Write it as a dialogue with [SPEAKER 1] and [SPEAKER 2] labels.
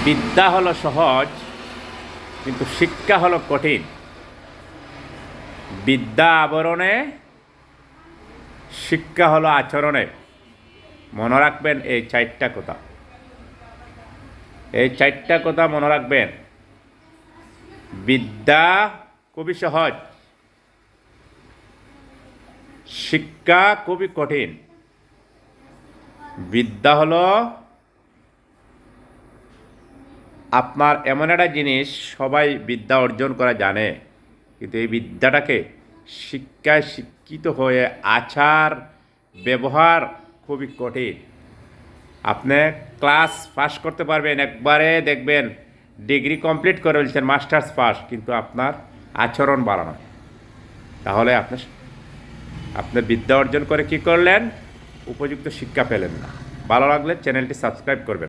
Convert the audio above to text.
[SPEAKER 1] বিদ্যা হলো সহজ, কিন্তু শিক্ষা হলো কঠিন। বিদ্যা আবরণে, শিক্ষা হলো আচরণে। মনে রাখবেন এই চারটা কথা, এই চারটা কথা মনে রাখবেন। বিদ্যা খুবই সহজ, শিক্ষা খুবই কঠিন। বিদ্যা হলো আপনার এমন একটা জিনিস, সবাই বিদ্যা অর্জন করা জানে, কিন্তু এই বিদ্যাটাকে শিক্ষায় শিক্ষিত হয়ে আচার ব্যবহার খুবই কঠিন। আপনি ক্লাস পাস করতে পারবেন, একবারে দেখবেন ডিগ্রি কমপ্লিট করে বলছেন মাস্টার্স পাস, কিন্তু আপনার আচরণ ভালো না। তাহলে আপনি বিদ্যা অর্জন করে কি করলেন? উপযুক্ত শিক্ষা পেলেন না। ভালো লাগলে চ্যানেলটি সাবস্ক্রাইব করবেন।